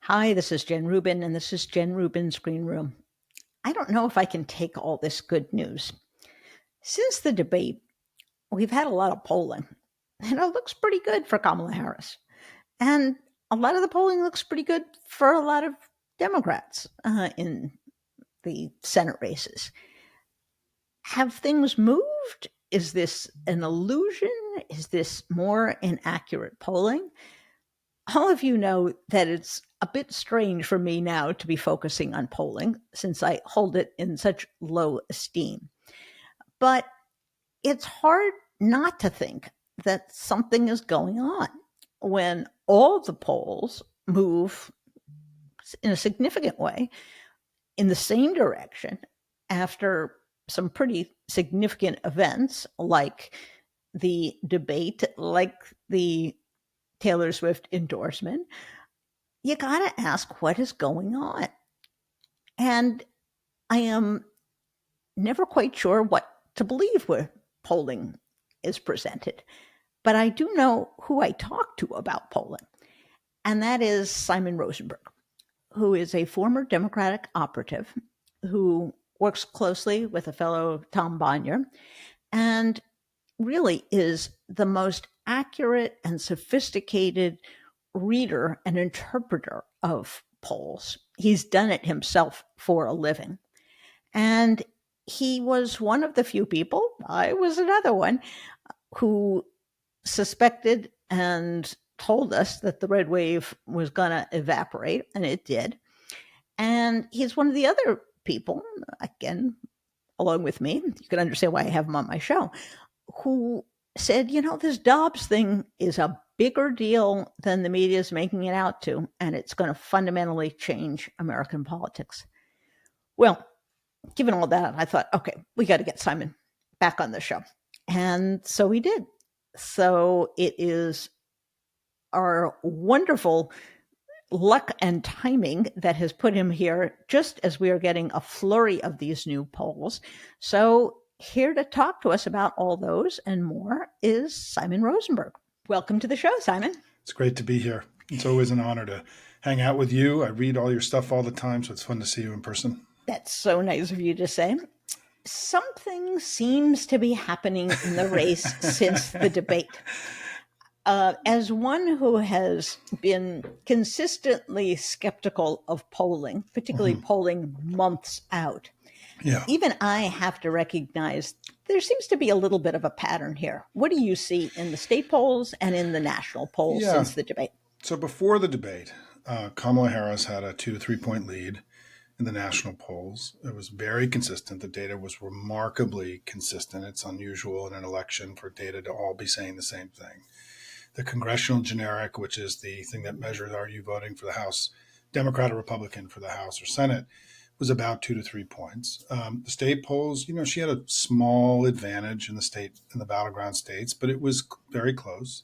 Hi, this is Jen Rubin, and this is Jen Rubin's Green Room. I don't know if I can take all this good news. Since the debate, we've had a lot of polling, and it looks pretty good for Kamala Harris. And a lot of the polling looks pretty good for a lot of Democrats in the Senate races. Have things moved? Is this an illusion? Is this more inaccurate polling? All of you know that it's a bit strange for me now to be focusing on polling since I hold it in such low esteem. But it's hard not to think that something is going on when all the polls move in a significant way in the same direction after some pretty significant events like the debate, like the Taylor Swift endorsement. You got to ask what is going on. And I am never quite sure what to believe where polling is presented. But I do know who I talked to about polling, and that is Simon Rosenberg, who is a former Democratic operative who works closely with a fellow Tom Bonnier and really is the most accurate and sophisticated reader and interpreter of polls. He's done it himself for a living. And he was one of the few people, I was another one, who suspected and told us that the red wave was going to evaporate, and it did. And he's one of the other people, again, along with me, you can understand why I have him on my show, who said, this Dobbs thing is a bigger deal than the media is making it out to, and it's going to fundamentally change American politics. Well, given all that, I thought, okay, we got to get Simon back on the show. And so we did. So it is our wonderful luck and timing that has put him here just as we are getting a flurry of these new polls. So here to talk to us about all those and more is Simon Rosenberg. Welcome to the show, Simon. It's great to be here. It's always an honor to hang out with you. I read all your stuff all the time, so it's fun to see you in person. That's so nice of you to say. Something seems to be happening in the race since the debate. As one who has been consistently skeptical of polling, particularly polling months out, even I have to recognize there seems to be a little bit of a pattern here. What do you see in the state polls and in the national polls since the debate? So before the debate, Kamala Harris had a 2 to 3 point lead in the national polls. It was very consistent. The data was remarkably consistent. It's unusual in an election for data to all be saying the same thing. The congressional generic, which is the thing that measures are you voting for the House, Democrat or Republican for the House or Senate, was about 2 to 3 points. The state polls, she had a small advantage in the battleground states, but it was very close.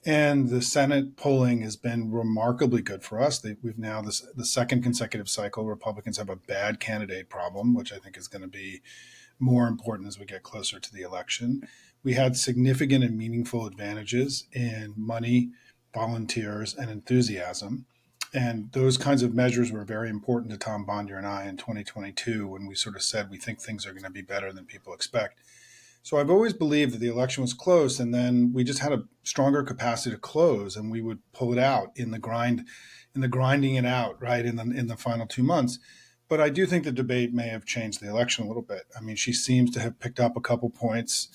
And the Senate polling has been remarkably good for us. We've now, the second consecutive cycle, Republicans have a bad candidate problem, which I think is going to be more important as we get closer to the election. We had significant and meaningful advantages in money, volunteers, and enthusiasm. And those kinds of measures were very important to Tom Bonnier and I in 2022 when we sort of said we think things are going to be better than people expect. So I've always believed that the election was close, and then we just had a stronger capacity to close, and we would pull it out in the grinding it out, right, in the final 2 months. But I do think the debate may have changed the election a little bit. I mean, she seems to have picked up a couple points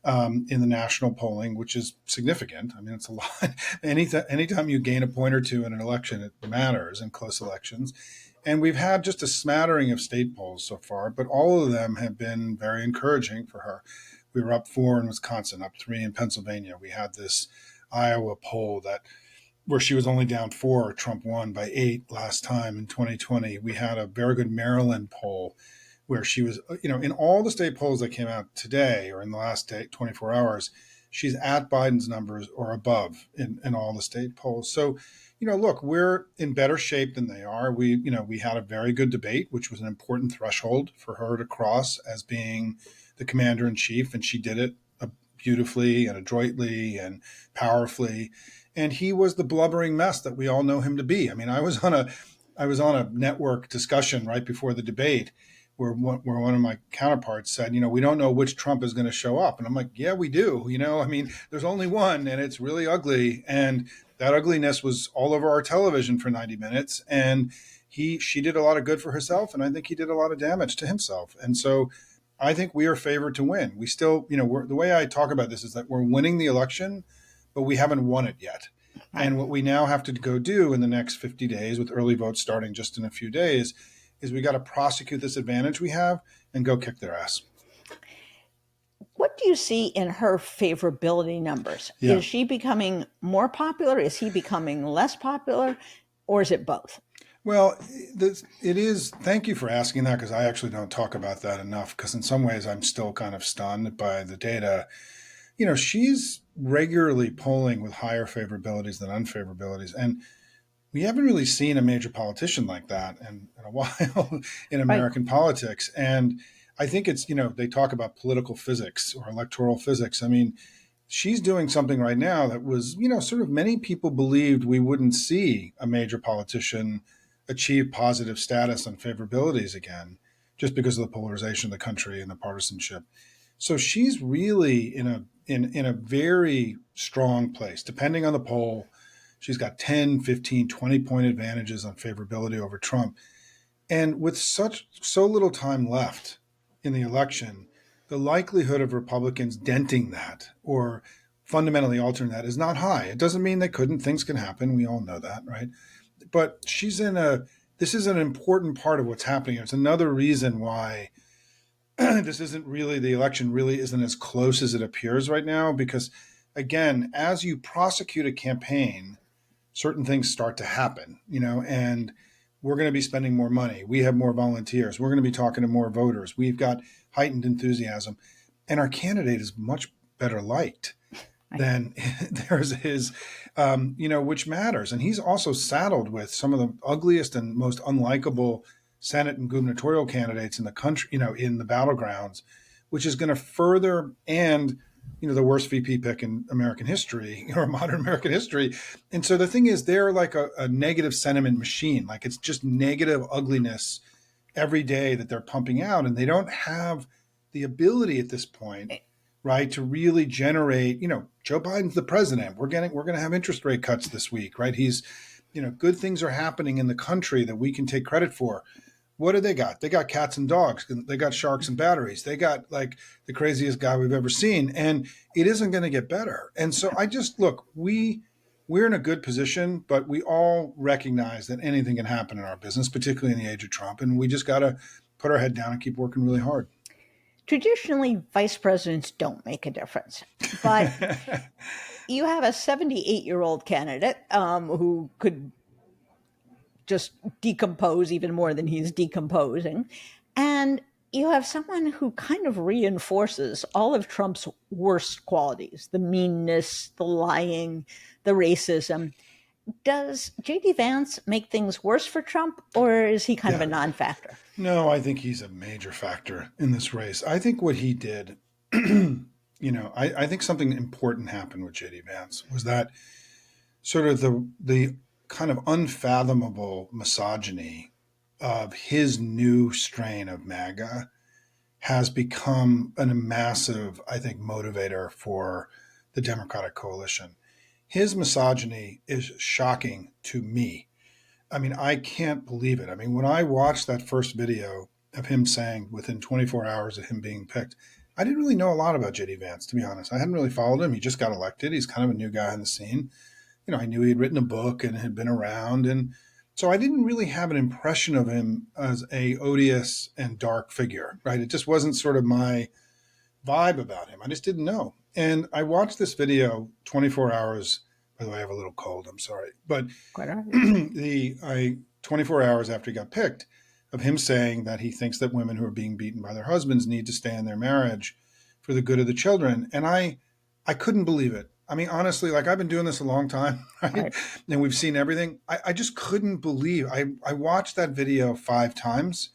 in the national polling, which is significant. I mean, it's a lot. Anytime you gain a point or two in an election, it matters in close elections. And we've had just a smattering of state polls so far, but all of them have been very encouraging for her. We were up 4 in Wisconsin, up 3 in Pennsylvania. We had this Iowa poll where she was only down 4, Trump won by 8 last time in 2020. We had a very good Maryland poll where she was, in all the state polls that came out today or in the last 24 hours, she's at Biden's numbers or above in all the state polls. So, look, we're in better shape than they are. We had a very good debate, which was an important threshold for her to cross as being the commander in chief. And she did it beautifully and adroitly and powerfully. and he was the blubbering mess that we all know him to be. I mean, I was on a network discussion right before the debate where one of my counterparts said, we don't know which Trump is going to show up. And I'm like, yeah, we do. I mean, there's only one and it's really ugly. And that ugliness was all over our television for 90 minutes. And she did a lot of good for herself. And I think he did a lot of damage to himself. And so I think we are favored to win. We still, the way I talk about this is that we're winning the election, but we haven't won it yet. Right. And what we now have to go do in the next 50 days, with early votes starting just in a few days, is we got to prosecute this advantage we have and go kick their ass. What do you see in her favorability numbers? Yeah. Is she becoming more popular? Is he becoming less popular? Or is it both? Well, it is. Thank you for asking that, because I actually don't talk about that enough, because in some ways I'm still kind of stunned by the data. She's regularly polling with higher favorabilities than unfavorabilities. And we haven't really seen a major politician like that in a while in American politics. And I think it's, they talk about political physics or electoral physics. I mean, she's doing something right now that was, sort of many people believed we wouldn't see a major politician achieve positive status on favorabilities again, just because of the polarization of the country and the partisanship. So she's really in a very strong place. Depending on the poll, she's got 10, 15, 20-point advantages on favorability over Trump. And with so little time left in the election, the likelihood of Republicans denting that or fundamentally altering that is not high. It doesn't mean they couldn't. Things can happen. We all know that, right? But this is an important part of what's happening. It's another reason why the election really isn't as close as it appears right now, because again, as you prosecute a campaign, certain things start to happen, and we're going to be spending more money. We have more volunteers. We're going to be talking to more voters. We've got heightened enthusiasm, and our candidate is much better liked than there's his, which matters. And he's also saddled with some of the ugliest and most unlikable Senate and gubernatorial candidates in the country, in the battlegrounds, which is going to further and the worst VP pick in American history or modern American history. And so the thing is, they're like a negative sentiment machine. Like, it's just negative ugliness every day that they're pumping out. And they don't have the ability at this point, right, to really generate, Joe Biden's the president. We're going to have interest rate cuts this week, right? He's, good things are happening in the country that we can take credit for. What do they got? They got cats and dogs. They got sharks and batteries. They got like the craziest guy we've ever seen. And it isn't going to get better. And so we're in a good position, but we all recognize that anything can happen in our business, particularly in the age of Trump. And we just got to put our head down and keep working really hard. Traditionally, vice presidents don't make a difference. But you have a 78-year-old candidate who could just decompose even more than he's decomposing. And you have someone who kind of reinforces all of Trump's worst qualities, the meanness, the lying, the racism. Does JD Vance make things worse for Trump, or is he kind of a non-factor? No, I think he's a major factor in this race. I think what he did, I think something important happened with JD Vance was that sort of the kind of unfathomable misogyny of his new strain of MAGA has become a massive, I think, motivator for the Democratic coalition. His misogyny is shocking to me. I mean, I can't believe it. I mean, when I watched that first video of him saying within 24 hours of him being picked, I didn't really know a lot about JD Vance, to be honest. I hadn't really followed him. He just got elected. He's kind of a new guy on the scene. I knew he had written a book and had been around. And so I didn't really have an impression of him as a odious and dark figure, right? It just wasn't sort of my vibe about him. I just didn't know. And I watched this video 24 hours. By the way, I have a little cold. I'm sorry. But Quite all right. 24 hours after he got picked, of him saying that he thinks that women who are being beaten by their husbands need to stay in their marriage for the good of the children. And I couldn't believe it. I mean, honestly, like, I've been doing this a long time, right? And we've seen everything. I just couldn't believe. I watched that video 5 times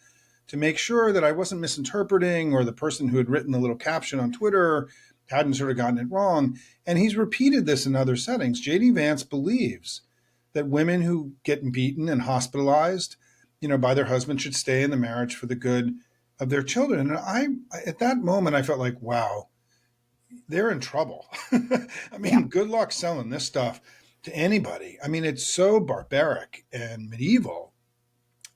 to make sure that I wasn't misinterpreting, or the person who had written the little caption on Twitter hadn't sort of gotten it wrong. And he's repeated this in other settings. JD Vance believes that women who get beaten and hospitalized, by their husband should stay in the marriage for the good of their children. And at that moment, I felt like, wow, they're in trouble. I Yeah. mean, good luck selling this stuff to anybody. I mean, it's so barbaric and medieval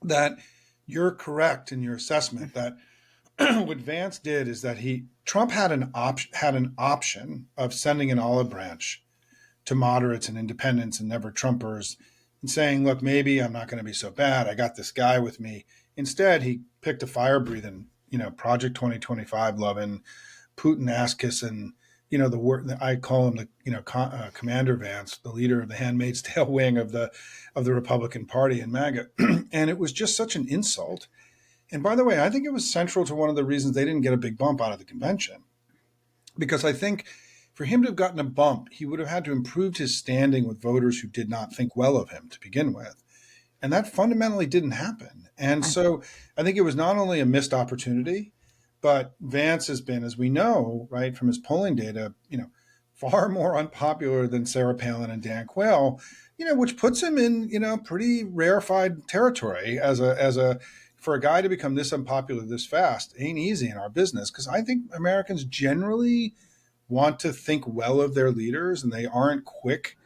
that you're correct in your assessment that what Vance did is that Trump had an option of sending an olive branch to moderates and independents and never Trumpers and saying, look, maybe I'm not going to be so bad. I got this guy with me. Instead, he picked a fire breathing, Project 2025 loving, Putin ass kissing, the word I call him the, Commander Vance, the leader of the Handmaid's Tale wing of the Republican Party in MAGA. And it was just such an insult. And by the way, I think it was central to one of the reasons they didn't get a big bump out of the convention. Because I think for him to have gotten a bump, he would have had to improve his standing with voters who did not think well of him to begin with. And that fundamentally didn't happen. And so I think it was not only a missed opportunity, but Vance has been, as we know, right, from his polling data, far more unpopular than Sarah Palin and Dan Quayle, which puts him in, pretty rarefied territory as a for a guy to become this unpopular this fast ain't easy in our business, because I think Americans generally want to think well of their leaders and they aren't quick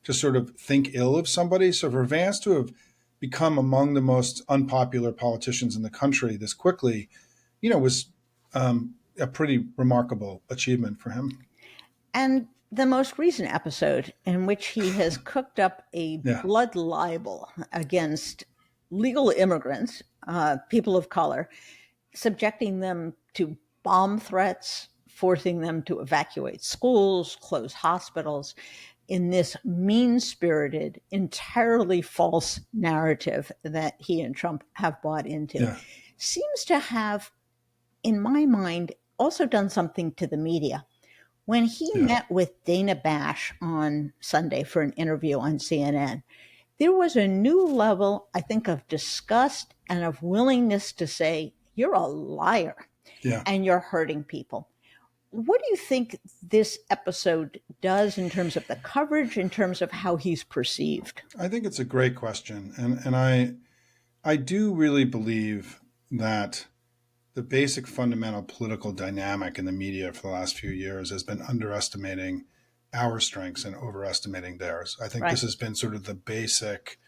to sort of think ill of somebody. So for Vance to have become among the most unpopular politicians in the country this quickly, was a pretty remarkable achievement for him. And the most recent episode in which he has cooked up a Yeah. blood libel against legal immigrants, people of color, subjecting them to bomb threats, forcing them to evacuate schools, close hospitals, in this mean-spirited, entirely false narrative that he and Trump have bought into, Yeah. seems to have, in my mind, also done something to the media. When he Yeah. met with Dana Bash on Sunday for an interview on CNN, there was a new level, I think, of disgust and of willingness to say, you're a liar Yeah. and you're hurting people. What do you think this episode does in terms of the coverage, in terms of how he's perceived? I think it's a great question. And I do really believe that the basic fundamental political dynamic in the media for the last few years has been underestimating our strengths and overestimating theirs. I think this Right. has been sort of the basic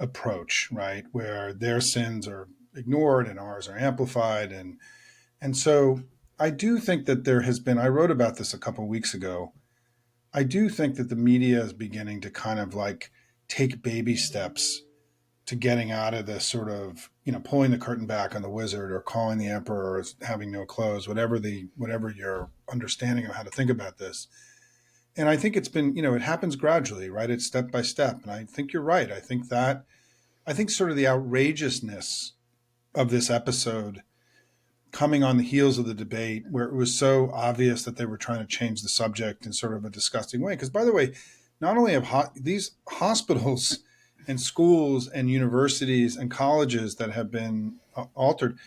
approach, right? Where their sins are ignored and ours are amplified. And so I do think that there has been, I wrote about this a couple of weeks ago. I do think that the media is beginning to kind of like take baby steps to getting out of this sort of, pulling the curtain back on the wizard or calling the emperor as having no clothes, whatever your understanding of how to think about this. And I think it's been, it happens gradually, right? It's step by step. And I think you're right. I think sort of the outrageousness of this episode coming on the heels of the debate where it was so obvious that they were trying to change the subject in sort of a disgusting way. Because by the way, not only have these hospitals and schools and universities and colleges that have been altered,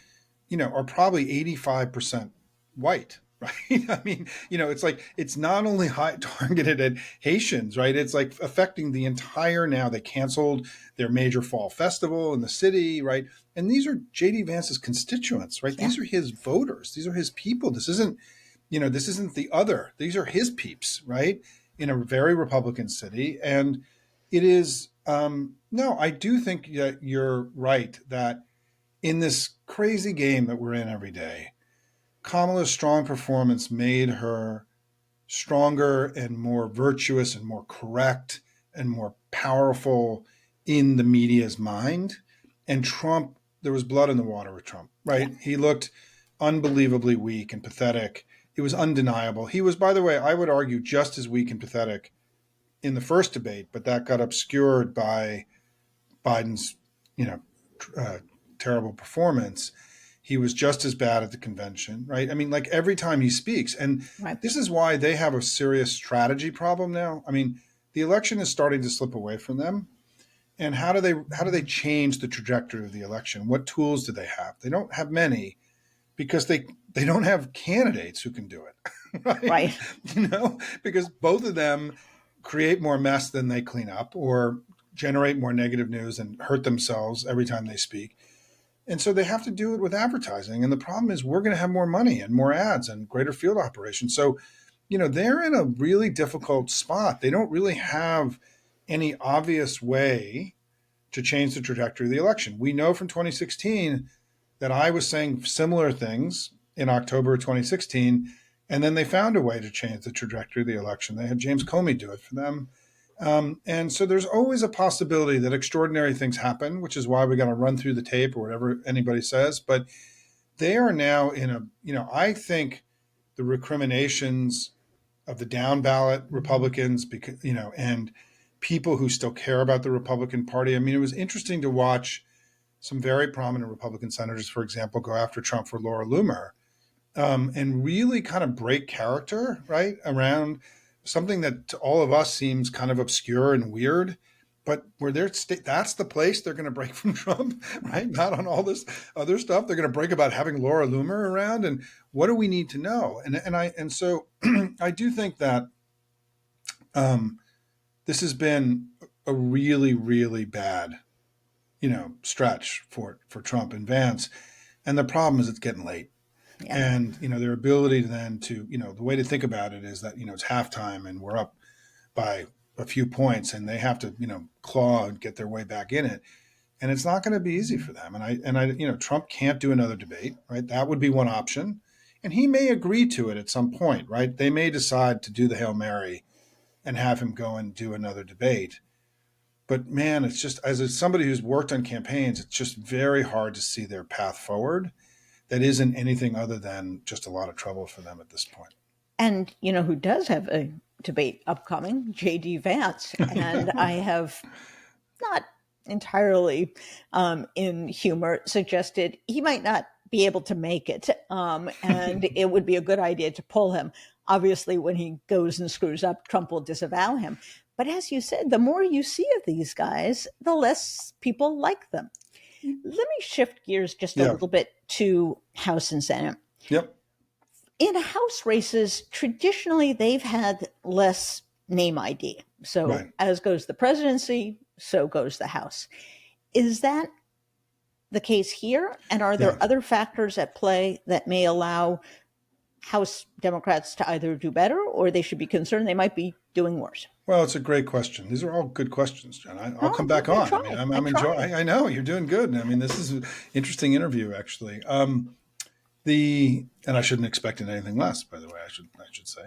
are probably 85% white, right? I mean, it's like, it's not only targeted at Haitians, right? It's like affecting the entire, now they canceled their major fall festival in the city, right? And these are JD Vance's constituents, right? Yeah. These are his voters. These are his people. This isn't the other. These are his peeps, right? In a very Republican city. And it is, no, I do think that you're right that in this crazy game that we're in every day, Kamala's strong performance made her stronger and more virtuous and more correct and more powerful in the media's mind. And Trump, there was blood in the water with Trump, right? Yeah. He looked unbelievably weak and pathetic. It was undeniable. He was, by the way, I would argue just as weak and pathetic in the first debate, but that got obscured by Biden's, you know, terrible performance. He was just as bad at the convention, right? I mean, like every time he speaks, and Right. this is why they have a serious strategy problem now. I mean, the election is starting to slip away from them. And how do they change the trajectory of the election? What tools do they have? They don't have many, because they don't have candidates who can do it, right? Right. Because both of them create more mess than they clean up, or generate more negative news and hurt themselves every time they speak. And so they have to do it with advertising. And the problem is we're going to have more money and more ads and greater field operations. So, they're in a really difficult spot. They don't really have any obvious way to change the trajectory of the election. We know from 2016 that I was saying similar things in October of 2016, and then they found a way to change the trajectory of the election. They had James Comey do it for them. And so there's always a possibility that extraordinary things happen, which is why we got to run through the tape or whatever anybody says. But they are now in I think the recriminations of the down ballot Republicans, because, and people who still care about the Republican Party. I mean, it was interesting to watch some very prominent Republican senators, for example, go after Trump for Laura Loomer, and really kind of break character, right, around something that to all of us seems kind of obscure and weird. But where that's the place they're going to break from Trump, right? Not on all this other stuff. They're going to break about having Laura Loomer around, and what do we need to know? And so I do think that this has been a really, really bad, stretch for Trump and Vance. And the problem is it's getting late. Yeah. And, their ability then to, the way to think about it is that, it's halftime and we're up by a few points and they have to, claw and get their way back in it. And it's not going to be easy for them. Trump can't do another debate, right? That would be one option. And he may agree to it at some point, right? They may decide to do the Hail Mary and have him go and do another debate. But man, it's just, somebody who's worked on campaigns, it's just very hard to see their path forward. That isn't anything other than just a lot of trouble for them at this point. And who does have a debate upcoming? JD Vance. And I have not entirely in humor suggested he might not be able to make it. And it would be a good idea to pull him. Obviously, when he goes and screws up, Trump will disavow him. But as you said, the more you see of these guys, the less people like them. Let me shift gears just a little bit to House and Senate. Yep. In House races, traditionally, they've had less name ID. So Right. as goes the presidency, so goes the House. Is that the case here? And are there other factors at play that may allow House Democrats to either do better or they should be concerned they might be doing worse? Well, it's a great question. These are all good questions, Jen. I'll come back on. I'm enjoying. I know you're doing good. I mean, this is an interesting interview, actually. And I shouldn't expect anything less. By the way, I should say.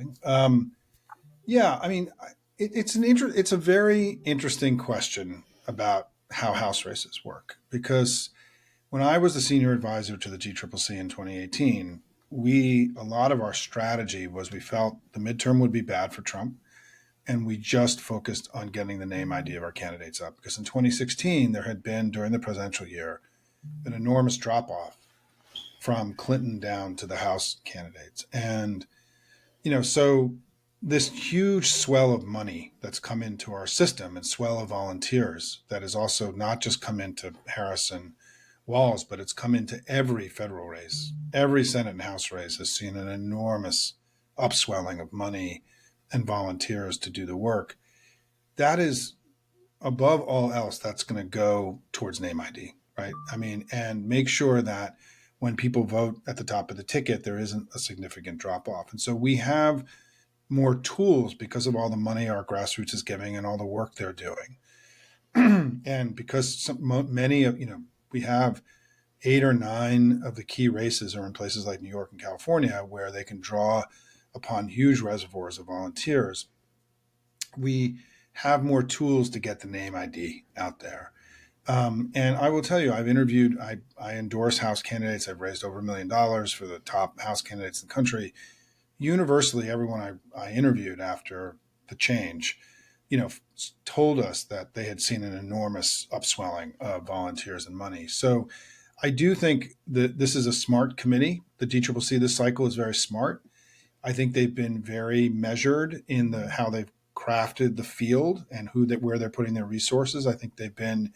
It's a very interesting question about how House races work, because when I was the senior advisor to the GCCC in 2018, a lot of our strategy was we felt the midterm would be bad for Trump. And we just focused on getting the name ID of our candidates up, because in 2016, there had been, during the presidential year, an enormous drop off from Clinton down to the House candidates. And, so this huge swell of money that's come into our system and swell of volunteers that has also not just come into Harris and Walz, but it's come into every federal race. Every Senate and House race has seen an enormous upswelling of money and volunteers to do the work. That is, above all else, that's going to go towards name ID, right? I mean, and make sure that when people vote at the top of the ticket, there isn't a significant drop off. And so we have more tools because of all the money our grassroots is giving and all the work they're doing. And because many of, we have 8 or 9 of the key races are in places like New York and California, where they can draw upon huge reservoirs of volunteers. We have more tools to get the name ID out there. And I will tell you, I endorse House candidates. I've raised over $1 million for the top House candidates in the country. Universally, everyone I interviewed after the change, told us that they had seen an enormous upswelling of volunteers and money. So I do think that this is a smart committee. The DCCC this cycle is very smart. I think they've been very measured in how they've crafted the field and where they're putting their resources. I think they've been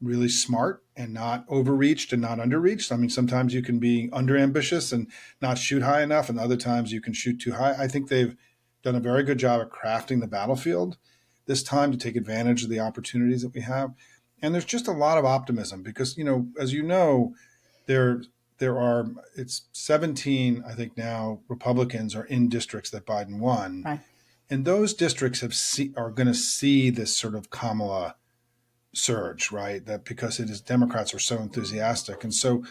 really smart and not overreached and not underreached. I mean, sometimes you can be under ambitious and not shoot high enough, and other times you can shoot too high. I think they've done a very good job at crafting the battlefield this time to take advantage of the opportunities that we have. And there's just a lot of optimism because, as you know, there there are it's 17, I think now, Republicans are in districts that Biden won, Right. and those districts are going to see this sort of Kamala surge, right? That because it is Democrats are so enthusiastic, and so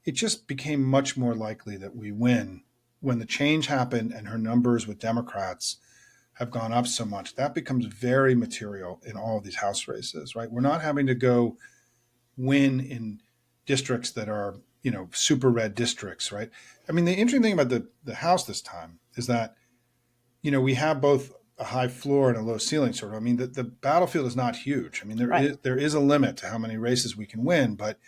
it just became much more likely that we win when the change happened and her numbers with Democrats have gone up so much. That becomes very material in all of these House races, right? We're not having to go win in districts that are, super red districts, right? I mean, the interesting thing about the House this time is that, we have both a high floor and a low ceiling sort of. I mean, the battlefield is not huge. I mean, Right. there is a limit to how many races we can win, but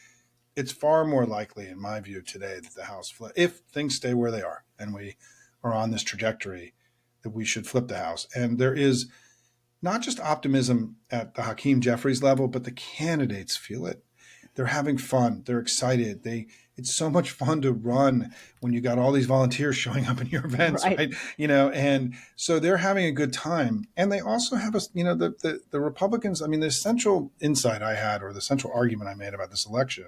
it's far more likely, in my view, today that the House if things stay where they are and we are on this trajectory, that we should flip the House. And there is not just optimism at the Hakeem Jeffries level, but the candidates feel it. They're having fun. They're excited. It's so much fun to run when you got all these volunteers showing up in your events, Right. right? And so they're having a good time. And they also have the Republicans. I mean, the essential insight I had, or the central argument I made about this election,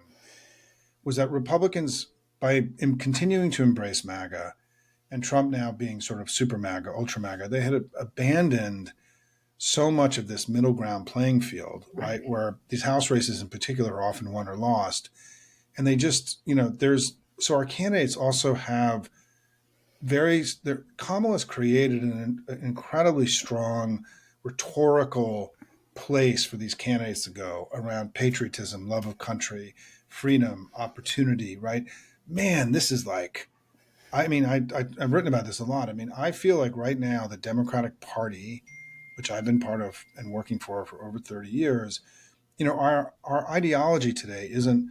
was that Republicans, by continuing to embrace MAGA and Trump now being sort of super MAGA, ultra MAGA, they had abandoned so much of this middle ground playing field, right? Where these House races in particular are often won or lost. And they just, so our candidates also have Kamala's created an incredibly strong rhetorical place for these candidates to go around patriotism, love of country, freedom, opportunity, right? Man, this is like, I mean, I've written about this a lot. I mean, I feel like right now the Democratic Party, which I've been part of and working for over 30 years, our ideology today isn't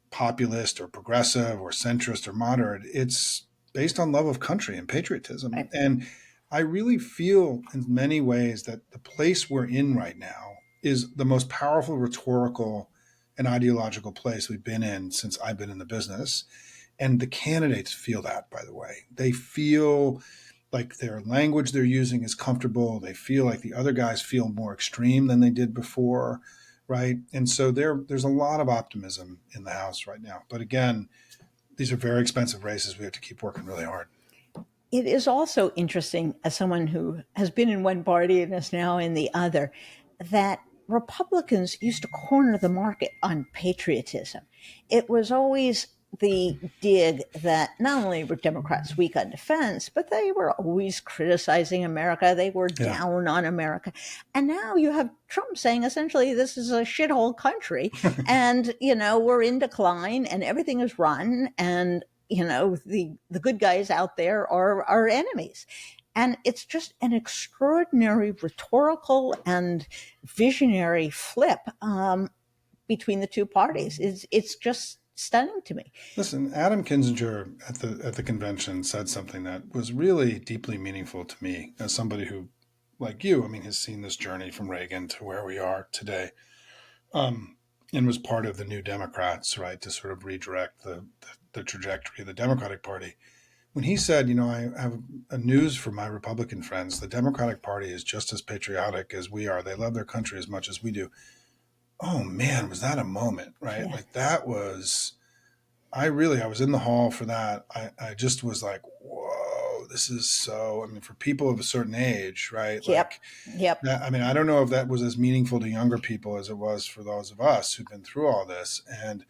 populist or progressive or centrist or moderate. It's based on love of country and patriotism. Right. And I really feel in many ways that the place we're in right now is the most powerful rhetorical and ideological place we've been in since I've been in the business. And the candidates feel that, by the way. They feel like their language they're using is comfortable. They feel like the other guys feel more extreme than they did before, right? And so there's a lot of optimism in the House right now. But again, these are very expensive races. We have to keep working really hard. It is also interesting, as someone who has been in one party and is now in the other, that Republicans used to corner the market on patriotism. It was always the dig that not only were Democrats weak on defense, but they were always criticizing America. They were Yeah. down on America. And now you have Trump saying essentially this is a shithole country and, we're in decline and everything is run and the good guys out there are our enemies. And it's just an extraordinary rhetorical and visionary flip between the two parties. It's just stunning to me. Listen, Adam Kinzinger at the convention said something that was really deeply meaningful to me as somebody who, like you, I mean, has seen this journey from Reagan to where we are today, and was part of the New Democrats, right, to sort of redirect the trajectory of the Democratic Party. When he said, I have a news for my Republican friends, the Democratic Party is just as patriotic as we are. They love their country as much as we do. Oh man, was that a moment, right? Yeah. Like that was, I was in the hall for that. I just was like, whoa, this is so, I mean, for people of a certain age, right? Yep. Like Yep. that, I mean, I don't know if that was as meaningful to younger people as it was for those of us who've been through all this. And,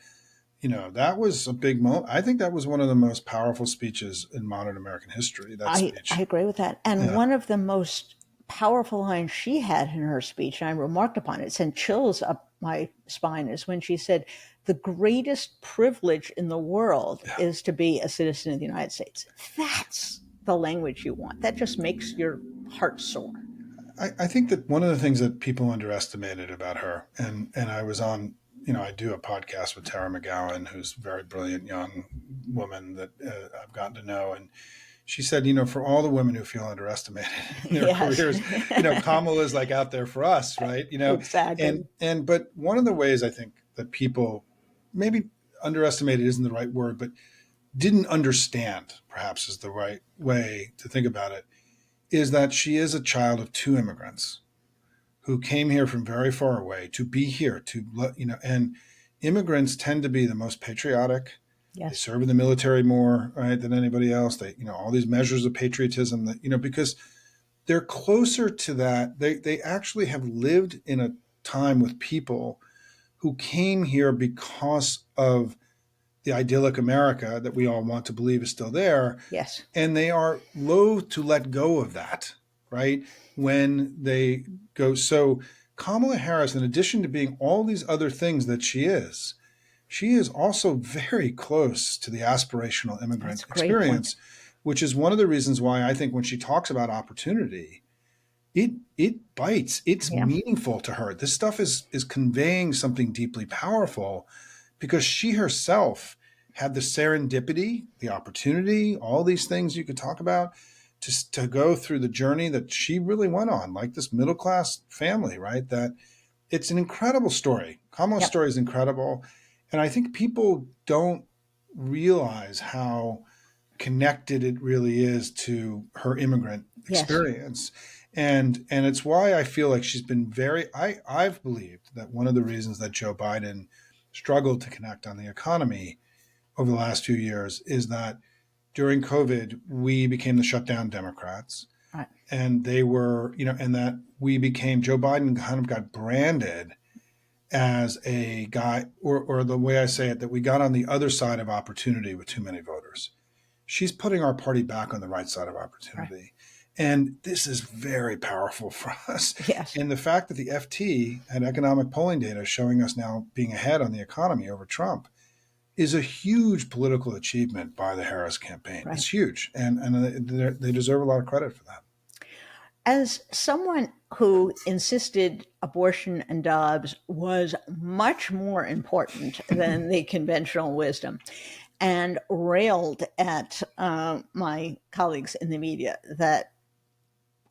that was a big moment. I think that was one of the most powerful speeches in modern American history, that I speech. agree with that. And Yeah. one of the most powerful lines she had in her speech, and I remarked upon it, sent chills up my spine, is when she said, the greatest privilege in the world Yeah. is to be a citizen of the United States. That's the language you want. That just makes your heart soar. I think that one of the things that people underestimated about her, and I was on, I do a podcast with Tara McGowan, who's a very brilliant young woman that I've gotten to know. And she said, for all the women who feel underestimated in their Yes. careers, Kamala is like out there for us, right? Exactly. But one of the ways I think that people maybe underestimated isn't the right word, but didn't understand, perhaps is the right way to think about it, is that she is a child of two immigrants who came here from very far away to be here, and immigrants tend to be the most patriotic. They Yes. serve in the military more, right, than anybody else. They, all these measures of patriotism that, because they're closer to that. They actually have lived in a time with people who came here because of the idyllic America that we all want to believe is still there. Yes. And they are loath to let go of that, right? When they go. So Kamala Harris, in addition to being all these other things that she is also very close to the aspirational That's immigrant a great point. experience, which is one of the reasons why I think when she talks about opportunity, it bites. It's Yeah. meaningful to her. This stuff is conveying something deeply powerful because she herself had the serendipity, the opportunity, all these things you could talk about to go through the journey that she really went on, like this middle class family, right? That it's an incredible story. Kamala's Yep. story is incredible. And I think people don't realize how connected it really is to her immigrant Yes. experience. And it's why I feel like she's been I've believed that one of the reasons that Joe Biden struggled to connect on the economy over the last few years is that during COVID, we became the shutdown Democrats. Right. And they were, and that we became, Joe Biden kind of got branded as a guy, or the way I say it, that we got on the other side of opportunity with too many voters. She's putting our party back on the right side of Right. opportunity. And this is very powerful for us. Yes. And the fact that the FT had economic polling data showing us now being ahead on the economy over Trump is a huge political achievement by the Harris campaign. Right. It's huge. And they deserve a lot of credit for that. As someone who insisted abortion and Dobbs was much more important than the conventional wisdom and railed at my colleagues in the media that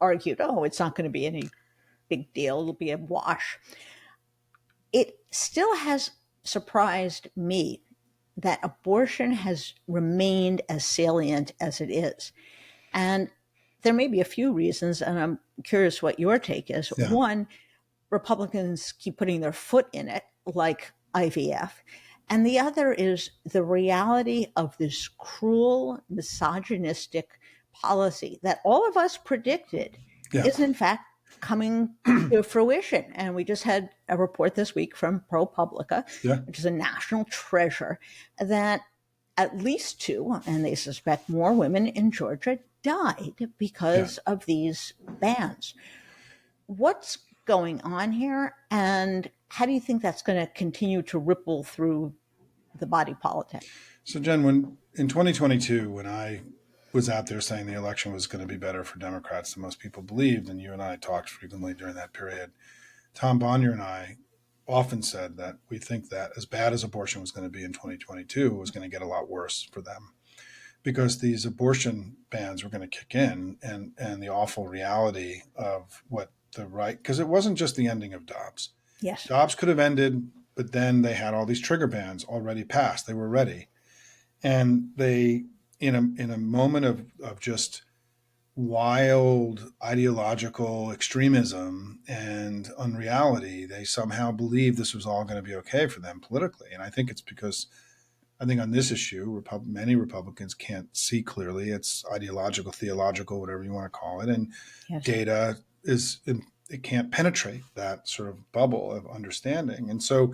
argued, oh, it's not going to be any big deal, it'll be a wash. It still has surprised me that abortion has remained as salient as it is. And there may be a few reasons, and I'm curious what your take is. Yeah. One, Republicans keep putting their foot in it, like IVF. And the other is the reality of this cruel, misogynistic policy that all of us predicted Yeah. is, in fact, coming to fruition. And we just had a report this week from ProPublica, Yeah. which is a national treasure, that at least two, and they suspect more, women in Georgia died Yeah. because of these bans. What's going on here, and how do you think that's going to continue to ripple through the body politic? So, Jen, when in 2022, when I was out there saying the election was going to be better for Democrats than most people believed, and you and I talked frequently during that period, Tom Bonnier and I often said that we think that as bad as abortion was going to be in 2022, it was going to get a lot worse for them because these abortion bans were going to kick in, and the awful reality of what the right, because it wasn't just the ending of Dobbs. Yes. Dobbs could have ended, but then they had all these trigger bans already passed. They were ready. And they, in a moment of just wild ideological extremism and unreality, they somehow believed this was all going to be okay for them politically. And I think it's because I think on this issue, many Republicans can't see clearly. It's ideological, theological, whatever you want to call it. And Yes. data it can't penetrate that sort of bubble of understanding. And so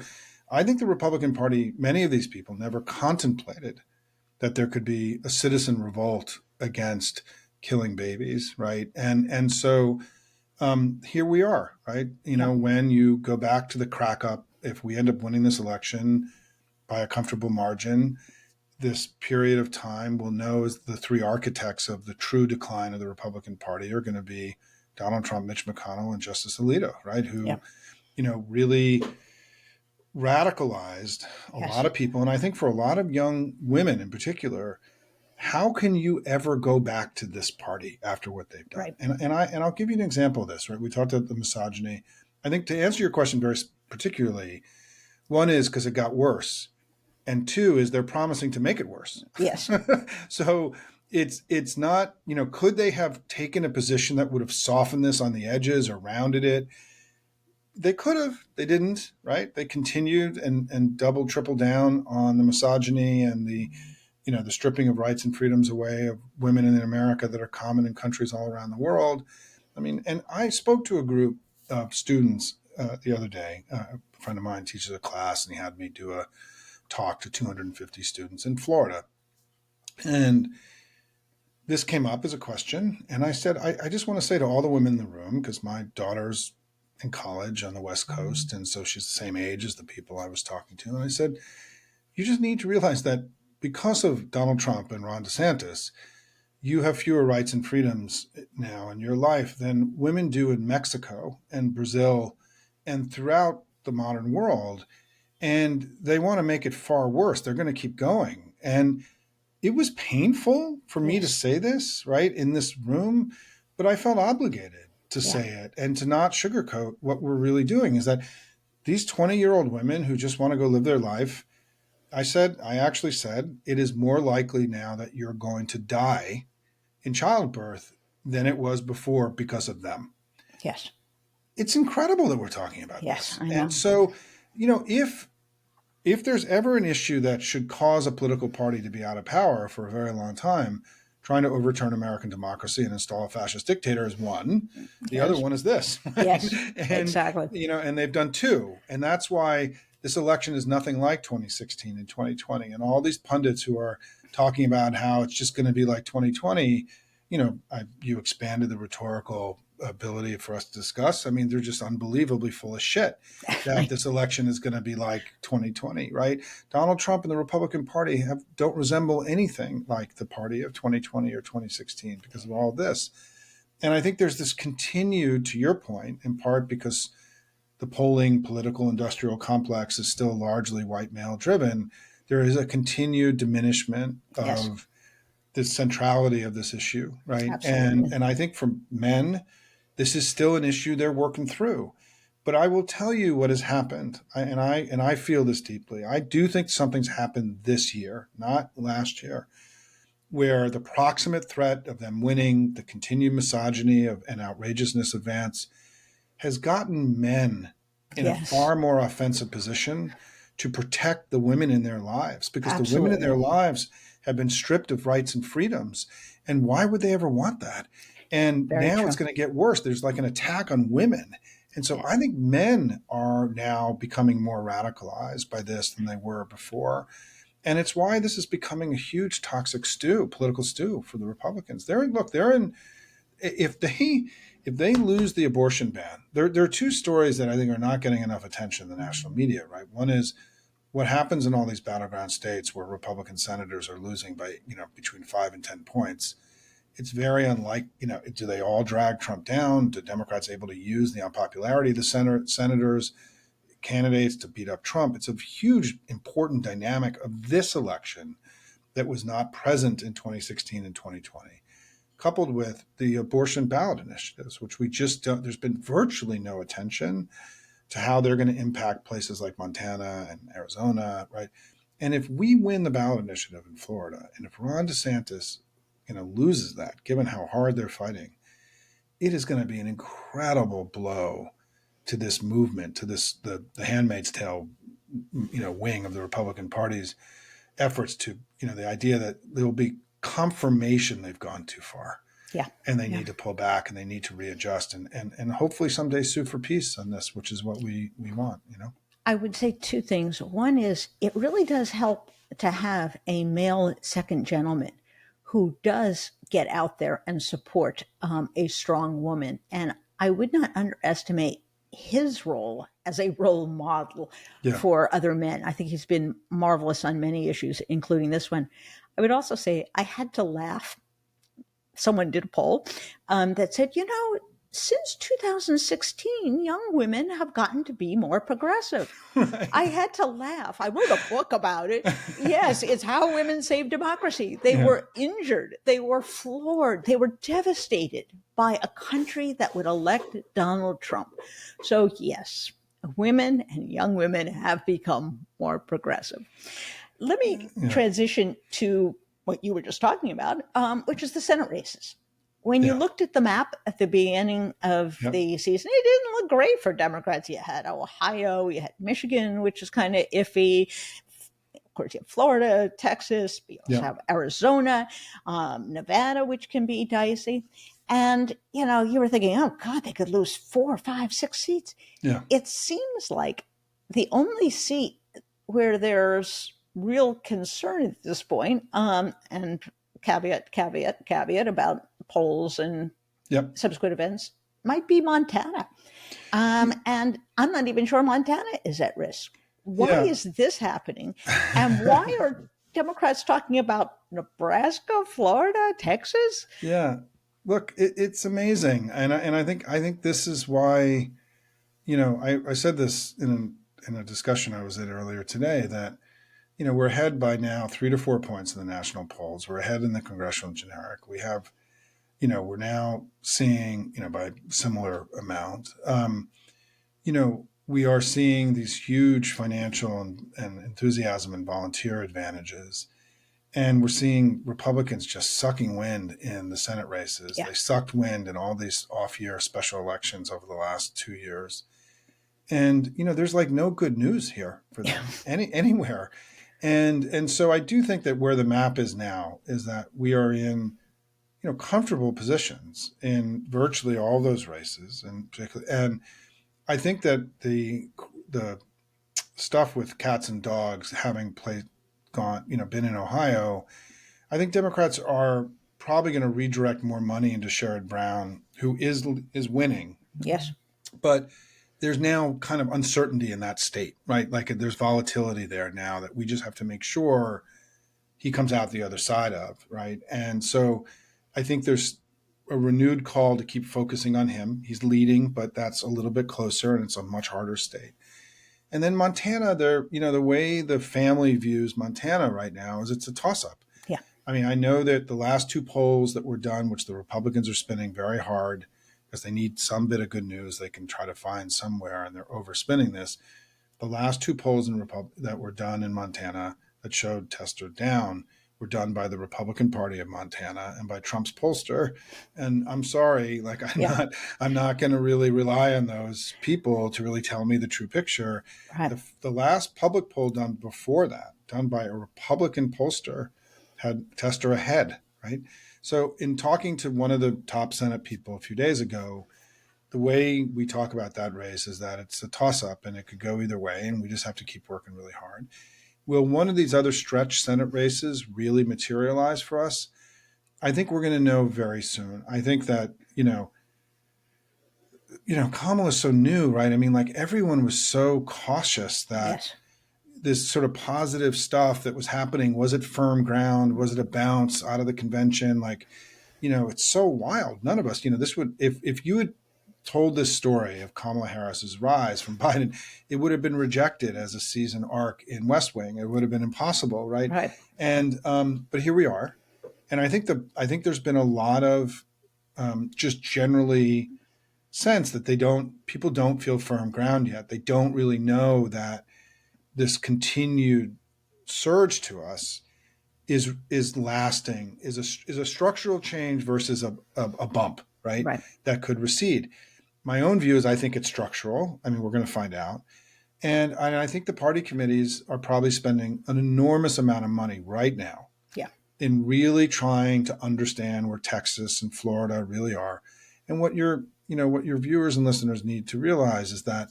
I think the Republican Party, many of these people never contemplated that there could be a citizen revolt against killing babies, right? And so here we are, right? Yep. When you go back to the crack up, if we end up winning this election by a comfortable margin, this period of time we'll know as the three architects of the true decline of the Republican Party are going to be Donald Trump, Mitch McConnell, and Justice Alito, right? Who, Yep. Really radicalized a Yes. lot of people. And I think for a lot of young women in particular, how can you ever go back to this party after what they've done? Right. And I'll give you an example of this, right? We talked about the misogyny. I think to answer your question very particularly, One is because it got worse, and two is they're promising to make it worse. Yes. So it's not, could they have taken a position that would have softened this on the edges or rounded it? They could have. They didn't, right? They continued and doubled, tripled down on the misogyny and the stripping of rights and freedoms away of women in America that are common in countries all around the world. I mean, and I spoke to a group of students the other day. A friend of mine teaches a class, and he had me do a talk to 250 students in Florida. And this came up as a question. And I said, I just want to say to all the women in the room, because my daughter's in college on the West Coast, and so she's the same age as the people I was talking to. And I said, you just need to realize that because of Donald Trump and Ron DeSantis, you have fewer rights and freedoms now in your life than women do in Mexico and Brazil and throughout the modern world. And they want to make it far worse. They're going to keep going. And it was painful for me to Yes. say this, right, in this room, but I felt obligated to Yeah. say it and to not sugarcoat what we're really doing is that these 20-year-old women who just want to go live their life, I actually said, it is more likely now that you're going to die in childbirth than it was before because of them. Yes. It's incredible that we're talking about Yes. this. I And know. so, if there's ever an issue that should cause a political party to be out of power for a very long time, trying to overturn American democracy and install a fascist dictator is one. The other Yes. one is this. Right? Yes. And, Exactly. and they've done two. And that's why this election is nothing like 2016 and 2020. And all these pundits who are talking about how it's just going to be like 2020, you expanded the rhetorical ability for us to discuss. I mean, they're just unbelievably full of shit that this election is going to be like 2020, right? Donald Trump and the Republican Party don't resemble anything like the party of 2020 or 2016 because of all this. And I think there's this continued, to your point, in part because the polling political industrial complex is still largely white male driven. There is a continued diminishment Yes. of the centrality of this issue, right? Absolutely. And I think for men, this is still an issue they're working through. But I will tell you what has happened, and I feel this deeply. I do think something's happened this year, not last year, where the proximate threat of them winning, the continued misogyny and outrageousness of Vance, has gotten men in a Yes. far more offensive position to protect the women in their lives, because the women in Absolutely. their lives have been stripped of rights and freedoms. And why would they ever want that? And Very now it's true. going to get worse. There's like an attack on women. And so I Yes. think men are now becoming more radicalized by this than they were before. And it's why this is becoming a huge toxic political stew for the Republicans. They're in if they lose the abortion ban, there are two stories that I think are not getting enough attention in the national media, right? One is what happens in all these battleground states where Republican senators are losing by, between 5 and 10 points. It's very unlike, do they all drag Trump down? Do Democrats able to use the unpopularity of the senators, candidates to beat up Trump? It's a huge, important dynamic of this election that was not present in 2016 and 2020, coupled with the abortion ballot initiatives, which we just don't, there's been virtually no attention to how they're going to impact places like Montana and Arizona, right? And if we win the ballot initiative in Florida, and if Ron DeSantis, loses that, given how hard they're fighting, it is going to be an incredible blow to this movement, to the Handmaid's Tale, wing of the Republican Party's efforts to, the idea that there will be confirmation they've gone too far Yeah. and they Yeah. need to pull back and they need to readjust and hopefully someday sue for peace on this, which is what we want. I would say two things. One is it really does help to have a male second gentleman who does get out there and support a strong woman. And I would not underestimate his role as a role model Yeah. for other men. I think he's been marvelous on many issues, including this one. I would also say I had to laugh. Someone did a poll that said, since 2016, young women have gotten to be more progressive. I Right. had to laugh. I wrote a book about it. Yes, it's how women saved democracy. They Yeah. were injured. They were floored. They were devastated by a country that would elect Donald Trump. So, yes, Women and young women have become more progressive. Let me Yeah, transition to what you were just talking about, which is the Senate races. When you yeah, looked at the map at the beginning of yep, the season, it didn't look great for Democrats. You had Ohio, you had Michigan, which is kind of iffy. Of course, you have Florida, Texas, you also yep, have Arizona, Nevada, which can be dicey. And, you were thinking, oh, God, they could lose 4, 5, 6 seats. yeah, It seems like the only seat where there's real concern at this point, and caveat, caveat, caveat about polls and yep. subsequent events, might be Montana. And I'm not even sure Montana is at risk. Why Yeah. is this happening? And why are Democrats talking about Nebraska, Florida, Texas? Yeah. Look, it's amazing. And I think this is why, I said this in a discussion I was in earlier today that, we're ahead by now 3 to 4 points in the national polls. We're ahead in the congressional generic. We have, we're now seeing, by similar amount, we are seeing these huge financial and enthusiasm and volunteer advantages. And we're seeing Republicans just sucking wind in the Senate races. Yeah. They sucked wind in all these off year special elections over the last 2 years. And, there's like no good news here for them anywhere. And so I do think that where the map is now is that we are in, comfortable positions in virtually all those races. And particularly, and I think that the stuff with cats and dogs having been in Ohio, I think Democrats are probably going to redirect more money into Sherrod Brown, who is winning, Yes. but there's now kind of uncertainty in that state, right? Like there's volatility there now that we just have to make sure he comes out the other side of, right? And so I think there's a renewed call to keep focusing on him. He's leading, but that's a little bit closer and it's a much harder state. And then Montana, the way the family views Montana right now is it's a toss up. Yeah. I mean, I know that the last two polls that were done, which the Republicans are spinning very hard because they need some bit of good news they can try to find somewhere, and they're overspinning this. The last two polls that were done in Montana that showed Tester down were done by the Republican Party of Montana and by Trump's pollster. And I'm sorry, like Yeah. I'm not going to really rely on those people to really tell me the true picture. Right. The last public poll done before that, done by a Republican pollster, had Tester ahead, right? So in talking to one of the top Senate people a few days ago, the way we talk about that race is that it's a toss up and it could go either way, and we just have to keep working really hard. Will one of these other stretch Senate races really materialize for us? I think we're going to know very soon. I think that, Kamala's so new, right? I mean, like everyone was so cautious that Yes. this sort of positive stuff that was happening, was it firm ground? Was it a bounce out of the convention? Like, it's so wild. None of us, this would, if you had told this story of Kamala Harris's rise from Biden, it would have been rejected as a season arc in West Wing. It would have been impossible, right? Right. And but here we are, and I think there's been a lot of just generally sense that people don't feel firm ground yet. They don't really know that this continued surge to us is lasting, is a structural change versus a bump, right? Right. That could recede. My own view is I think it's structural. I mean, we're going to find out. And I think the party committees are probably spending an enormous amount of money right now Yeah. in really trying to understand where Texas and Florida really are. And what your viewers and listeners need to realize is that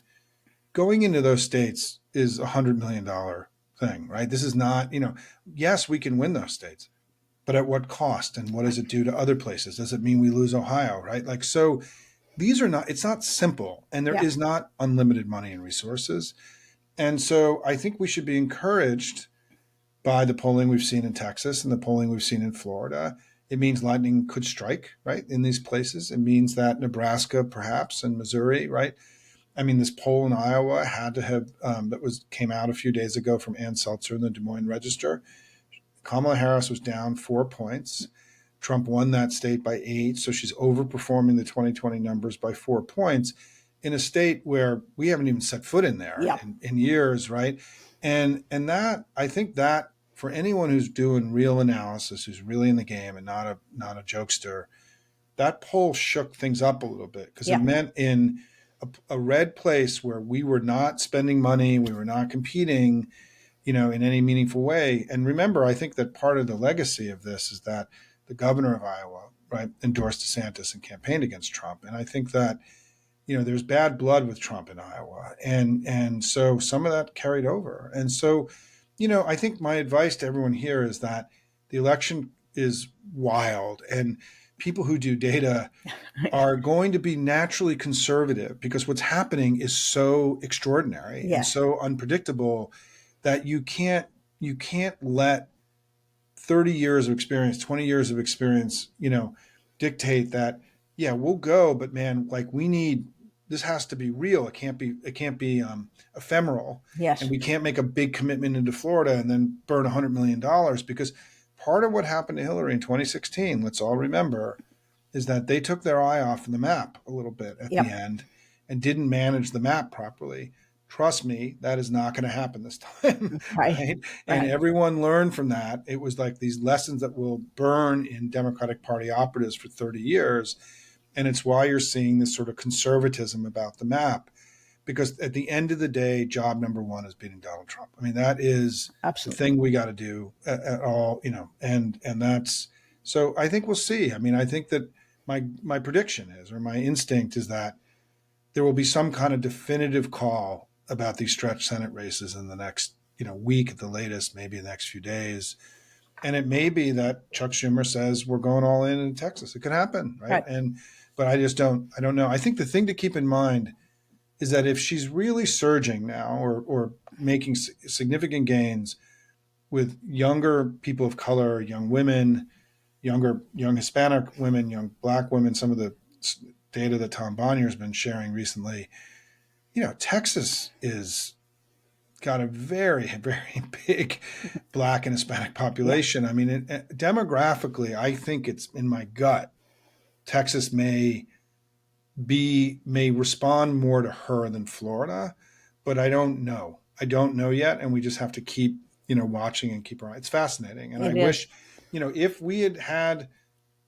going into those states is $100 million thing, right? This is not, yes, we can win those states, but at what cost? And what does it do to other places? Does it mean we lose Ohio, right? Like, so it's not simple, and there Yeah. is not unlimited money and resources. And so I think we should be encouraged by the polling we've seen in Texas and the polling we've seen in Florida. It means lightning could strike, right, in these places. It means that Nebraska, perhaps, and Missouri, right? I mean, this poll in Iowa had to have came out a few days ago from Ann Seltzer in the Des Moines Register. Kamala Harris was down 4 points. Trump won that state by 8, so she's overperforming the 2020 numbers by 4 points. in a state where we haven't even set foot in there Yep. in years, right? And that, I think that for anyone who's doing real analysis, who's really in the game and not a jokester, that poll shook things up a little bit because it Yep. meant in a red place where we were not spending money, we were not competing, in any meaningful way. And remember, I think that part of the legacy of this is that the governor of Iowa, right, endorsed DeSantis and campaigned against Trump. And I think that, there's bad blood with Trump in Iowa. And so some of that carried over. And so, I think my advice to everyone here is that the election is wild, and people who do data are going to be naturally conservative because what's happening is so extraordinary and Yes. so unpredictable that you can't let 30 years of experience, 20 years of experience, dictate that, yeah, we'll go, but man, like this has to be real. It can't be ephemeral. Yes. And we can't make a big commitment into Florida and then burn $100 million because part of what happened to Hillary in 2016, let's all remember, is that they took their eye off the map a little bit at the Yep. end and didn't manage the map properly. Trust me, that is not going to happen this time, Right. right? And Right. everyone learned from that. It was like these lessons that will burn in Democratic Party operatives for 30 years. And it's why you're seeing this sort of conservatism about the map. Because at the end of the day, job number one is beating Donald Trump. I mean, that is the Absolutely. thing we got to do at all, and that's so I think we'll see. I mean, I think that my prediction is, or my instinct is that there will be some kind of definitive call about these stretch Senate races in the next, week at the latest, maybe the next few days. And it may be that Chuck Schumer says we're going all in Texas. It could happen, right? Right. But I don't know. I think the thing to keep in mind is that if she's really surging now or making significant gains with younger people of color, young women, young Hispanic women, young Black women, some of the data that Tom Bonnier has been sharing recently, Texas is got a very, very big Black and Hispanic Yeah. population. I mean, demographically, I think it's in my gut. Texas may respond more to her than Florida, but I don't know. I don't know yet, and we just have to keep watching and keep our eye. It's fascinating, and I It is. wish if we had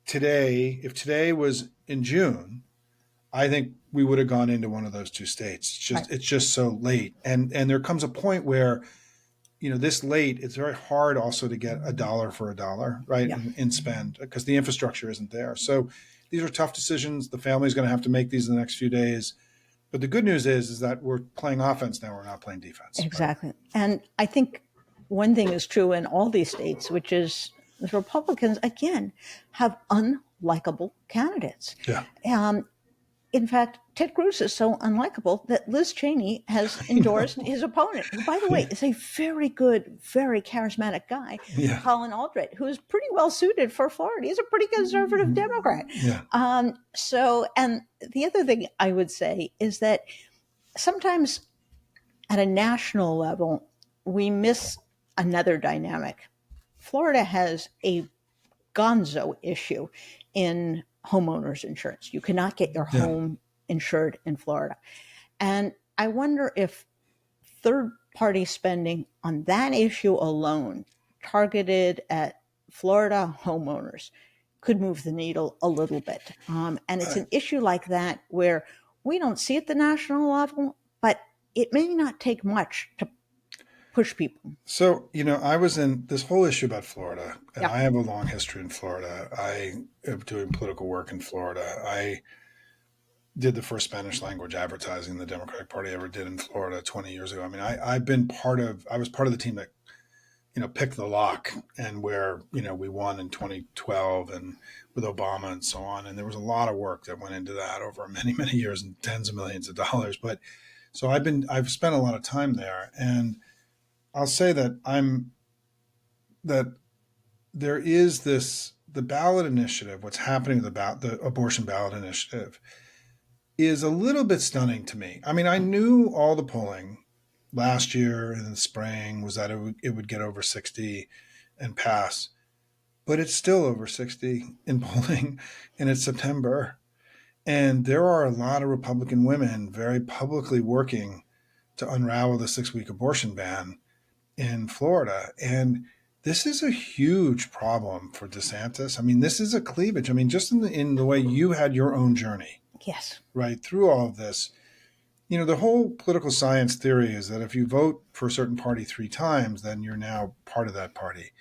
today, if today was in June, I think we would have gone into one of those two states. Right. It's just so late, and there comes a point where this late, it's very hard also to get a dollar for a dollar, right, Yeah. and spend because the infrastructure isn't there. So these are tough decisions. The family's going to have to make these in the next few days. But the good news is that we're playing offense now. We're not playing defense. Right? Exactly. And I think one thing is true in all these states, which is the Republicans, again, have unlikable candidates. Yeah. In fact, Ted Cruz is so unlikable that Liz Cheney has endorsed his opponent, who, by the way, is a very good, very charismatic guy, Yeah. Colin Aldred, who is pretty well suited for Florida. He's a pretty conservative Democrat. Yeah. And the other thing I would say is that sometimes at a national level, we miss another dynamic. Florida has a gonzo issue in homeowners insurance. You cannot get your Yeah. home insured in Florida. And I wonder if third party spending on that issue alone, targeted at Florida homeowners, could move the needle a little bit. And it's an issue like that where we don't see it at the national level, but it may not take much to push people. So, I was in this whole issue about Florida, and Yeah. I have a long history in Florida. I am doing political work in Florida. I did the first Spanish language advertising the Democratic Party ever did in Florida 20 years ago. I mean, I was part of the team that, picked the lock and where, we won in 2012 and with Obama and so on. And there was a lot of work that went into that over many, many years and tens of millions of dollars. But so I've spent a lot of time there, and I'll say that there is the ballot initiative, what's happening about the abortion ballot initiative is a little bit stunning to me. I mean, I knew all the polling last year in the spring was that it would get over 60 and pass, but it's still over 60 in polling and it's September. And there are a lot of Republican women very publicly working to unravel the 6 week abortion ban in Florida. And this is a huge problem for DeSantis. I mean, this is a cleavage. I mean, just in the way you had your own journey, Yes. right, through all of this. The whole political science theory is that if you vote for a certain party 3 times, then you're now part of that party.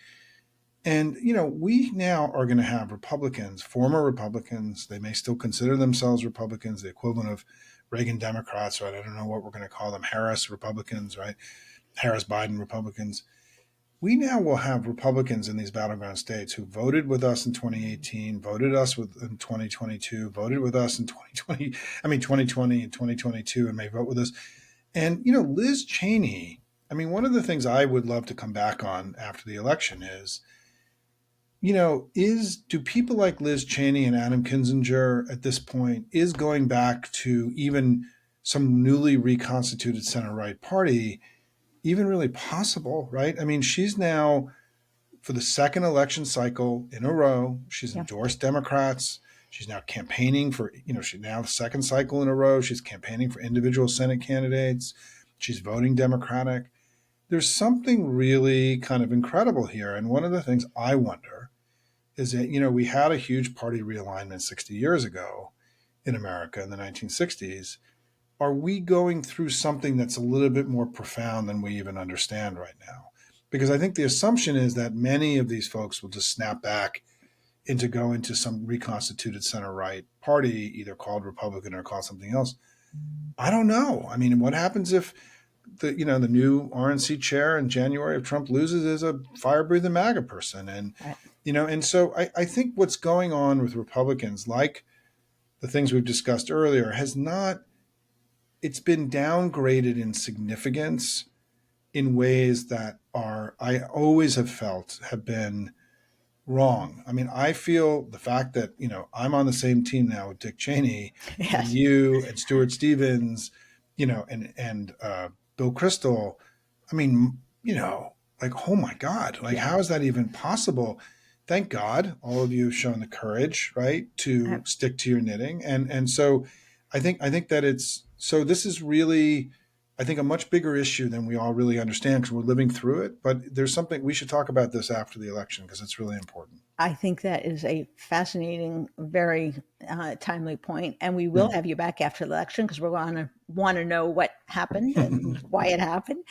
And, we now are going to have Republicans, former Republicans, they may still consider themselves Republicans, the equivalent of Reagan Democrats, right? I don't know what we're going to call them, Harris Republicans, right? Harris Biden Republicans. We now will have Republicans in these battleground states who voted with us in 2018, voted us with in 2022, voted with us in 2020 and 2022, and may vote with us. And, Liz Cheney, I mean, one of the things I would love to come back on after the election is, do people like Liz Cheney and Adam Kinzinger at this point is going back to even some newly reconstituted center right party even really possible, right? I mean, she's now, for the second election cycle in a row, she's Yeah. endorsed Democrats. She's now campaigning for, she's now the second cycle in a row. She's campaigning for individual Senate candidates. She's voting Democratic. There's something really kind of incredible here. And one of the things I wonder is that, we had a huge party realignment 60 years ago in America in the 1960s. Are we going through something that's a little bit more profound than we even understand right now? Because I think the assumption is that many of these folks will just snap back go into some reconstituted center right party, either called Republican or called something else. I don't know. I mean, what happens if the new RNC chair in January, if Trump loses, is a fire breathing MAGA person? And Right. and so I think what's going on with Republicans, like the things we've discussed earlier, it's been downgraded in significance in ways that I always have felt have been wrong. I mean, I feel the fact that, I'm on the same team now with Dick Cheney and Yes. you and Stuart Stevens, and Bill Kristol. I mean, like, oh my God, like, Yeah. how is that even possible? Thank God all of you have shown the courage, right, to stick to your knitting. And so I think that this is really, I think, a much bigger issue than we all really understand because we're living through it. But there's something we should talk about this after the election because it's really important. I think that is a fascinating, very timely point, and we will Yeah. have you back after the election because we're going to want to know what happened and why it happened.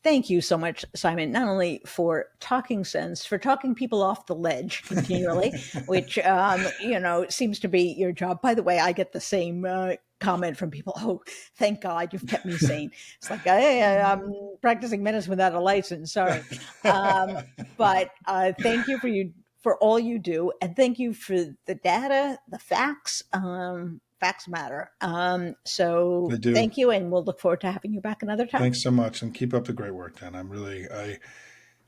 Thank you so much, Simon, not only for talking sense, for talking people off the ledge continually, which, seems to be your job. By the way, I get the same comment from people. Oh, thank God you've kept me sane. It's like, hey, I'm practicing medicine without a license. Sorry. But thank you for all you do. And thank you for the data, the facts. Facts matter. So They do. thank you. And we'll look forward to having you back another time. Thanks so much, and keep up the great work, Dan.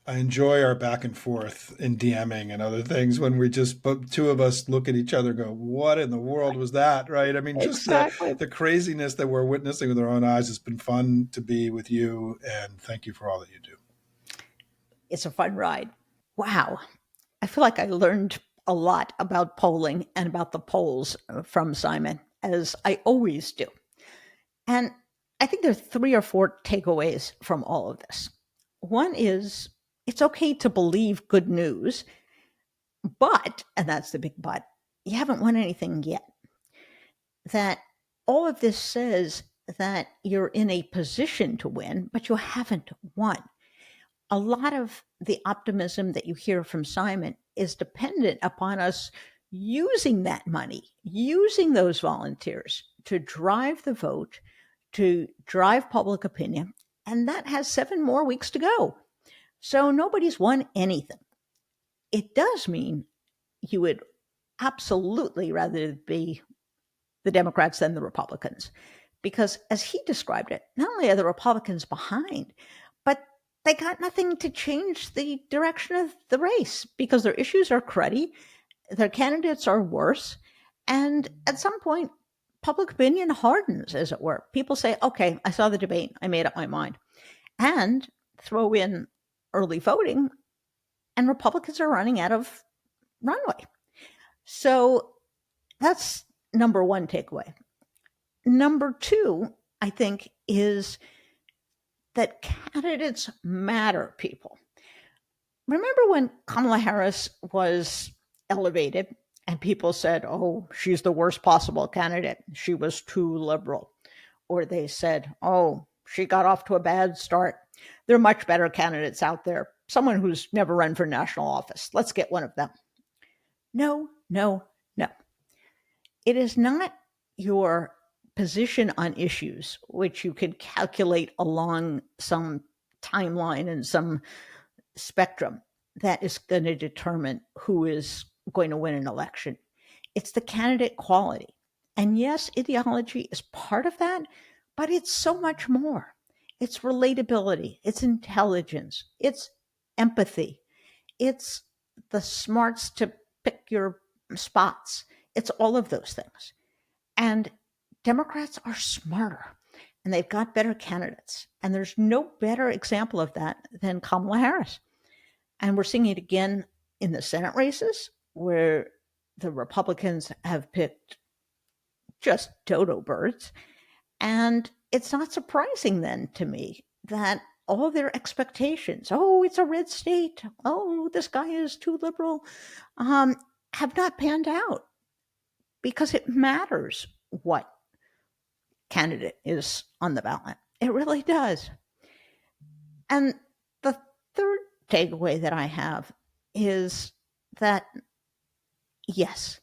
I enjoy our back and forth in DMing and other things when we just two of us look at each other, and go, "What in the world was that?" Right? I mean, just Exactly. the craziness that we're witnessing with our own eyes. It's been fun to be with you, and thank you for all that you do. It's a fun ride. Wow. I feel like I learned a lot about polling and about the polls from Simon, as I always do. And I think there are 3 or 4 takeaways from all of this. One is it's okay to believe good news, but, and that's the big but, you haven't won anything yet. That all of this says that you're in a position to win, but you haven't won. A lot of the optimism that you hear from Simon is dependent upon us using that money, using those volunteers to drive the vote, to drive public opinion. And that has 7 more weeks to go. So nobody's won anything. It does mean you would absolutely rather be the Democrats than the Republicans. Because as he described it, not only are the Republicans behind, but they got nothing to change the direction of the race because their issues are cruddy, their candidates are worse, and at some point, public opinion hardens, as it were. People say, okay, I saw the debate, I made up my mind. And throw in early voting, and Republicans are running out of runway. So that's number one takeaway. Number two, I think, is that candidates matter, people. Remember when Kamala Harris was elevated and people said, oh, she's the worst possible candidate. She was too liberal. Or they said, oh, she got off to a bad start. There are much better candidates out there. Someone who's never run for national office. Let's get one of them. No, no, no. It is not your position on issues, which you can calculate along some timeline and some spectrum, that is going to determine who is going to win an election. It's the candidate quality. And yes, ideology is part of that, but it's so much more. It's relatability, it's intelligence, it's empathy, it's the smarts to pick your spots. It's all of those things. And Democrats are smarter and they've got better candidates. And there's no better example of that than Kamala Harris. And we're seeing it again in the Senate races, where the Republicans have picked just dodo birds. And it's not surprising then to me that all of their expectations, oh, it's a red state, oh, this guy is too liberal, have not panned out, because it matters what candidate is on the ballot. It really does. And the third takeaway that I have is that, yes,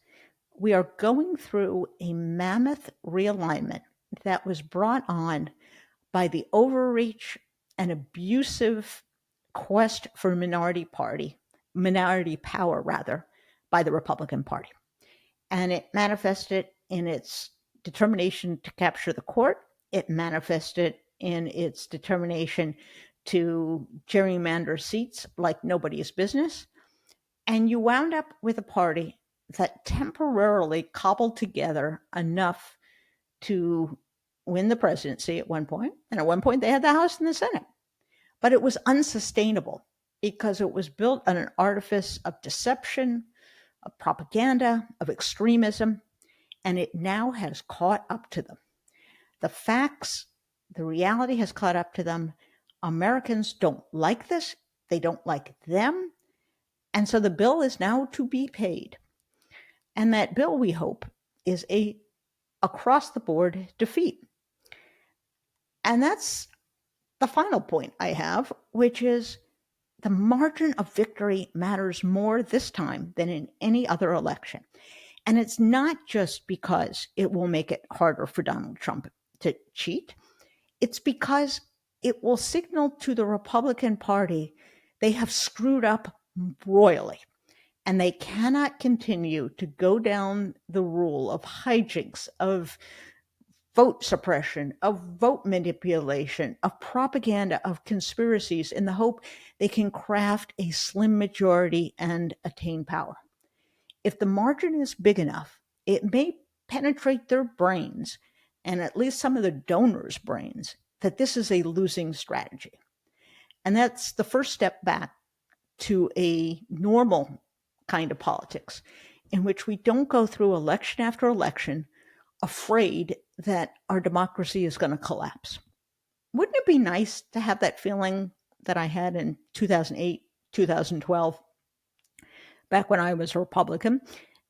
we are going through a mammoth realignment that was brought on by the overreach and abusive quest for minority power rather, by the Republican Party. And it manifested in its determination to capture the court. It manifested in its determination to gerrymander seats like nobody's business. And you wound up with a party that temporarily cobbled together enough to win the presidency at one point. And at one point, they had the House and the Senate. But it was unsustainable because it was built on an artifice of deception, of propaganda, of extremism, and it now has caught up to them. The facts, the reality has caught up to them. Americans don't like this. They don't like them. And so the bill is now to be paid. And that bill, we hope, is a across-the-board defeat. And that's the final point I have, which is the margin of victory matters more this time than in any other election. And it's not just because it will make it harder for Donald Trump to cheat. It's because it will signal to the Republican Party they have screwed up royally. And they cannot continue to go down the rule of hijinks, of vote suppression, of vote manipulation, of propaganda, of conspiracies in the hope they can craft a slim majority and attain power. If the margin is big enough, it may penetrate their brains, and at least some of the donors' brains, that this is a losing strategy. And that's the first step back to a normal kind of politics in which we don't go through election after election afraid that our democracy is going to collapse. Wouldn't it be nice to have that feeling that I had in 2008, 2012, back when I was a Republican,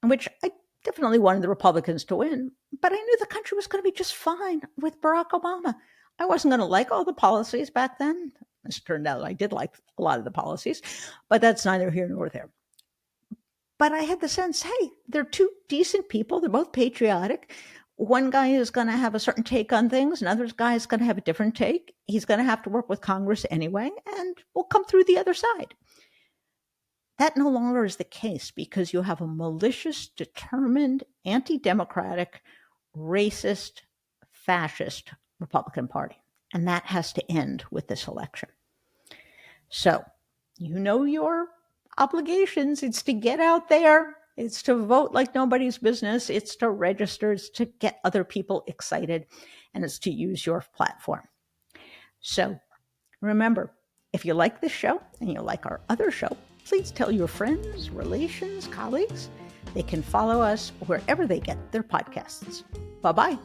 in which I definitely wanted the Republicans to win, but I knew the country was going to be just fine with Barack Obama. I wasn't going to like all the policies back then. As it turned out, I did like a lot of the policies, but that's neither here nor there. But I had the sense, hey, they're two decent people. They're both patriotic. One guy is going to have a certain take on things. Another guy is going to have a different take. He's going to have to work with Congress anyway, and we'll come through the other side. That no longer is the case because you have a malicious, determined, anti-democratic, racist, fascist Republican Party. And that has to end with this election. So, you know your obligations. It's to get out there. It's to vote like nobody's business. It's to register. It's to get other people excited. And it's to use your platform. So remember, if you like this show and you like our other show, please tell your friends, relations, colleagues. They can follow us wherever they get their podcasts. Bye bye.